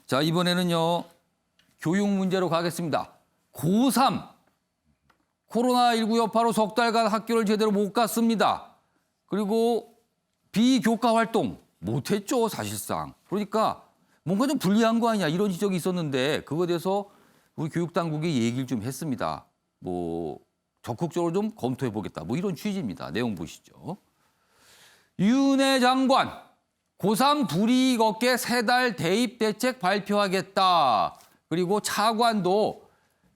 자, 이번에는요. 교육 문제로 가겠습니다. 고3. 코로나19 여파로 석 달간 학교를 제대로 못 갔습니다. 그리고 비교과 활동 못했죠, 사실상. 그러니까 뭔가 좀 불리한 거 아니냐 이런 지적이 있었는데 그거에 대해서 우리 교육당국이 얘기를 좀 했습니다. 뭐 적극적으로 좀 검토해 보겠다. 뭐 이런 취지입니다. 내용 보시죠. 윤해 장관, 고3 불이익 없게 3달 대입 대책 발표하겠다. 그리고 차관도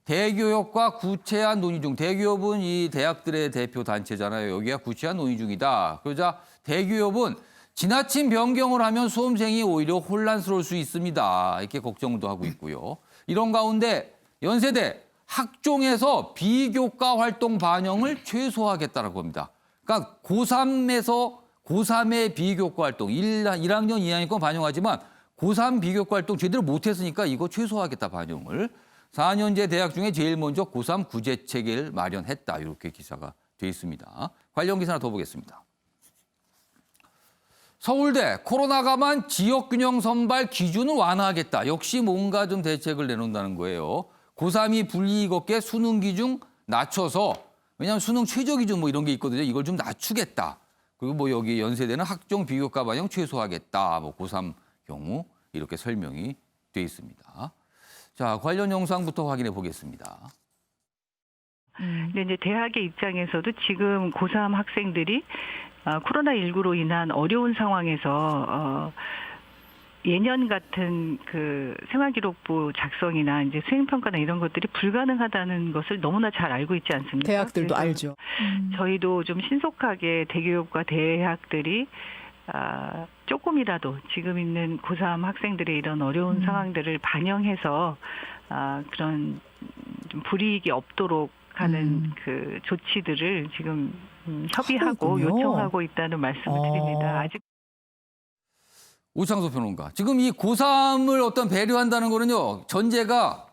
대교협과 구체한 논의 중, 대교협은 이 대학들의 대표 단체잖아요. 여기가 구체한 논의 중이다. 그러자 대교협은 지나친 변경을 하면 수험생이 오히려 혼란스러울 수 있습니다. 이렇게 걱정도 하고 있고요. 이런 가운데 연세대 학종에서 비교과 활동 반영을 최소화하겠다라고 합니다. 그러니까 고3의 비교과 활동, 1학년, 2학년 건 반영하지만 고3 비교과 활동 제대로 못했으니까 이거 최소화하겠다 반영을. 4년제 대학 중에 제일 먼저 고3 구제 체계를 마련했다. 이렇게 기사가 돼 있습니다. 관련 기사 하나 더 보겠습니다. 서울대 코로나 감안 지역균형 선발 기준을 완화하겠다. 역시 뭔가 좀 대책을 내놓는다는 거예요. 고3이 불이익 없게 수능 기준 낮춰서 왜냐하면 수능 최저 기준 뭐 이런 게 있거든요. 이걸 좀 낮추겠다. 그리고 뭐 여기 연세대는 학종 비교과 반영 최소화하겠다. 뭐 고3 경우 이렇게 설명이 돼 있습니다. 자, 관련 영상부터 확인해 보겠습니다. 근데 이제 대학의 입장에서도 지금 고3 학생들이 코로나19로 인한 어려운 상황에서 예년 같은 그 생활기록부 작성이나 이제 수행평가나 이런 것들이 불가능하다는 것을 너무나 잘 알고 있지 않습니까? 대학들도 알죠. 저희도 좀 신속하게 대교육과 대학들이 조금이라도 지금 있는 고3 학생들의 이런 어려운 상황들을 반영해서 그런 좀 불이익이 없도록 하는 그 조치들을 지금 협의하고 있군요. 요청하고 있다는 말씀을 드립니다. 아직 오창석 평론가. 지금 이 고3을 어떤 배려한다는 거는요. 전제가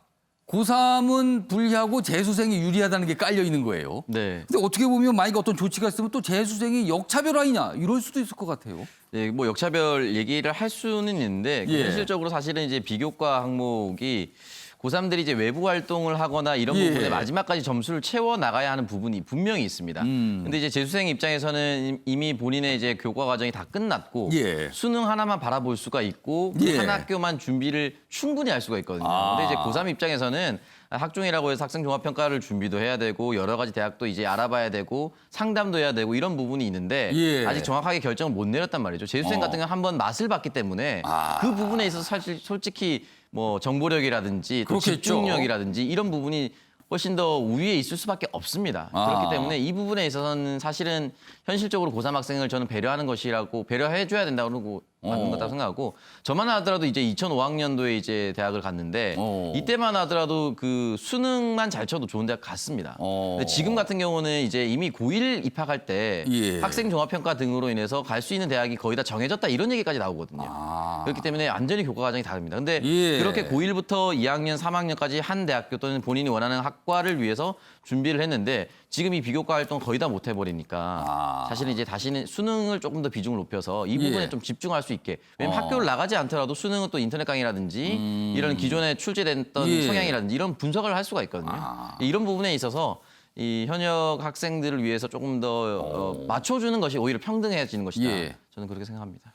고3은 불리하고 재수생이 유리하다는 게 깔려 있는 거예요. 네. 근데 어떻게 보면 만약에 어떤 조치가 있으면 또 재수생이 역차별 아니냐 이럴 수도 있을 것 같아요. 네, 뭐 역차별 얘기를 할 수는 있는데 예. 현실적으로 사실은 이제 비교과 항목이 고3들이 이제 외부 활동을 하거나 이런 예. 부분에 마지막까지 점수를 채워 나가야 하는 부분이 분명히 있습니다. 근데 이제 재수생 입장에서는 이미 본인의 이제 교과 과정이 다 끝났고 예. 수능 하나만 바라볼 수가 있고 예. 한 학교만 준비를 충분히 할 수가 있거든요. 아. 근데 이제 고3 입장에서는 학종이라고 해서 학생 종합 평가를 준비도 해야 되고 여러 가지 대학도 이제 알아봐야 되고 상담도 해야 되고 이런 부분이 있는데 예. 아직 정확하게 결정을 못 내렸단 말이죠. 재수생 같은 경우는 한번 맛을 봤기 때문에 그 부분에 있어서 사실 솔직히 뭐 정보력이라든지 또 그렇겠죠. 집중력이라든지 이런 부분이 훨씬 더 우위에 있을 수밖에 없습니다. 그렇기 때문에 이 부분에 있어서는 사실은 현실적으로 고3 학생을 저는 배려하는 것이라고 배려해줘야 된다고 맞는 거다 생각하고 저만 하더라도 이제 2005학년도에 이제 대학을 갔는데 이때만 하더라도 그 수능만 잘 쳐도 좋은 대학 갔습니다. 근데 지금 같은 경우는 이제 이미 고1 입학할 때 예. 학생 종합평가 등으로 인해서 갈 수 있는 대학이 거의 다 정해졌다 이런 얘기까지 나오거든요. 그렇기 때문에 완전히 교과 과정이 다릅니다. 근데 예. 그렇게 고1부터 2학년, 3학년까지 한 대학교 또는 본인이 원하는 학과를 위해서 준비를 했는데 지금 이 비교과 활동 거의 다 못 해버리니까 사실은 이제 다시는 수능을 조금 더 비중을 높여서 이 부분에 예. 좀 집중할 수 있게 왜냐면 학교를 나가지 않더라도 수능은 또 인터넷 강의라든지 이런 기존에 출제됐던 예. 성향이라든지 이런 분석을 할 수가 있거든요. 이런 부분에 있어서 이 현역 학생들을 위해서 조금 더 맞춰주는 것이 오히려 평등해지는 것이다. 예. 저는 그렇게 생각합니다.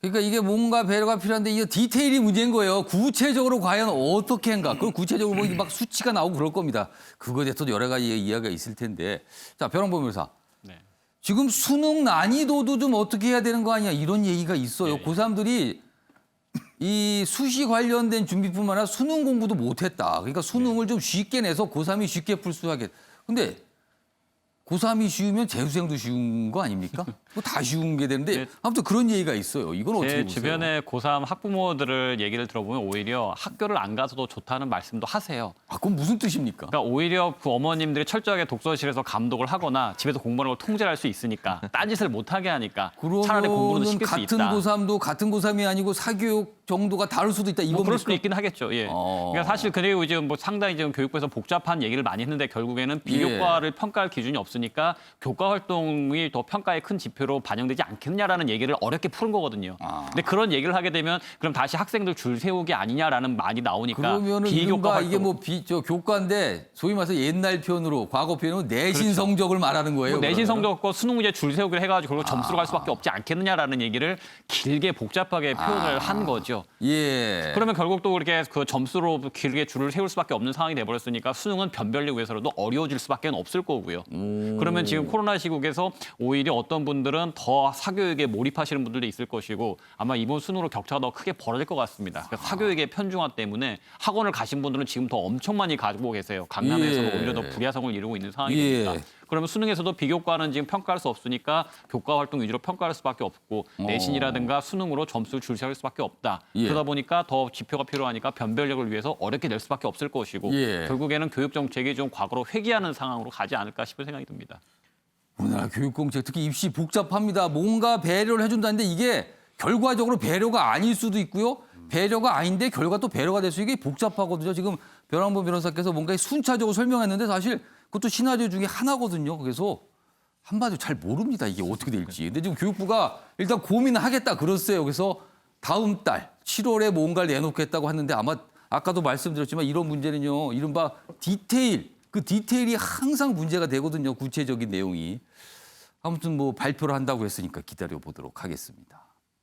그러니까 이게 뭔가 배려가 필요한데 이게 디테일이 문제인 거예요. 구체적으로 과연 어떻게 한가. 그 구체적으로 뭐 막 수치가 나오고 그럴 겁니다. 그거에 대해서도 여러 가지 이야기가 있을 텐데. 자, 벼랑보 변호사. 네. 지금 수능 난이도도 좀 어떻게 해야 되는 거 아니야 이런 얘기가 있어요. 예. 고3들이 이 수시 관련된 준비뿐만 아니라 수능 공부도 못했다. 그러니까 수능을 좀 쉽게 내서 고3이 쉽게 풀 수 하게. 근데 고3이 쉬우면 재수생도 쉬운 거 아닙니까? 그거 다 쉬운 게 되는데 네. 아무튼 그런 얘기가 있어요. 이건 어떻게 제 보세요? 주변의 고3 학부모들을 얘기를 들어보면 오히려 학교를 안 가서도 좋다는 말씀도 하세요. 아, 그건 무슨 뜻입니까? 그러니까 오히려 그 어머님들이 철저하게 독서실에서 감독을 하거나 집에서 공부하는 걸 통제할 수 있으니까 딴짓을 못하게 하니까 차라리 공부는 더 시킬 수 같은 있다. 고3도 같은 고3이 아니고 사교육 정도가 다를 수도 있다. 뭐 이겁니까? 그럴 수도 있긴 하겠죠. 예. 그러니까 사실 그리고 지금 뭐 상당히 지금 교육부에서 복잡한 얘기를 많이 했는데 결국에는 비교과를 평가할 기준이 없으니까 없으니까 교과 활동이 더 평가에 큰 지표로 반영되지 않겠느냐라는 얘기를 어렵게 푸는 거거든요. 근데 그런 얘기를 하게 되면 그럼 다시 학생들 줄 세우기 아니냐라는 말이 나오니까 그러면은 비교과 이른바 활동 이게 뭐 교과인데 소위 말해서 옛날 표현으로 과거 표현으로 내신 성적을 말하는 거예요. 뭐 내신 그러면은? 성적과 수능 문제 줄 세우기를 해가지고 그걸 점수로 갈 수밖에 없지 않겠느냐라는 얘기를 길게 복잡하게 표현을 한 거죠. 예. 그러면 결국 또 그렇게 그 점수로 길게 줄을 세울 수밖에 없는 상황이 돼버렸으니까 수능은 변별력 위해서라도 어려워질 수밖에 없을 거고요. 그러면 지금 코로나 시국에서 오히려 어떤 분들은 더 사교육에 몰입하시는 분들도 있을 것이고 아마 이번 수능으로 격차가 더 크게 벌어질 것 같습니다. 그러니까 사교육의 편중화 때문에 학원을 가신 분들은 지금 더 엄청 많이 가지고 계세요. 강남에서는 예. 오히려 더 불야성을 이루고 있는 상황이 예. 됩니다. 그러면 수능에서도 비교과는 지금 평가할 수 없으니까 교과 활동 위주로 평가할 수밖에 없고 내신이라든가 수능으로 점수를 줄 세울 수밖에 없다. 예. 그러다 보니까 더 지표가 필요하니까 변별력을 위해서 어렵게 낼 수밖에 없을 것이고 예. 결국에는 교육 정책이 좀 과거로 회귀하는 상황으로 가지 않을까 싶은 생각이 듭니다. 우리나라 교육공책 특히 입시 복잡합니다. 뭔가 배려를 해준다는데 이게 결과적으로 배려가 아닐 수도 있고요. 배려가 아닌데 결과 또 배려가 될 수 이게 복잡하거든요. 지금 변환보 변호사께서 뭔가 순차적으로 설명했는데 사실 그것도 시나리오 중에 하나거든요. 그래서 한마디로 잘 모릅니다. 이게 어떻게 될지. 근데 지금 교육부가 일단 고민하겠다 그랬어요. 그래서 다음 달 7월에 뭔가를 내놓겠다고 하는데 아마 아까도 말씀드렸지만 이런 문제는요. 이른바 디테일. 그 디테일이 항상 문제가 되거든요. 구체적인 내용이. 아무튼 뭐 발표를 한다고 했으니까 기다려 보도록 하겠습니다.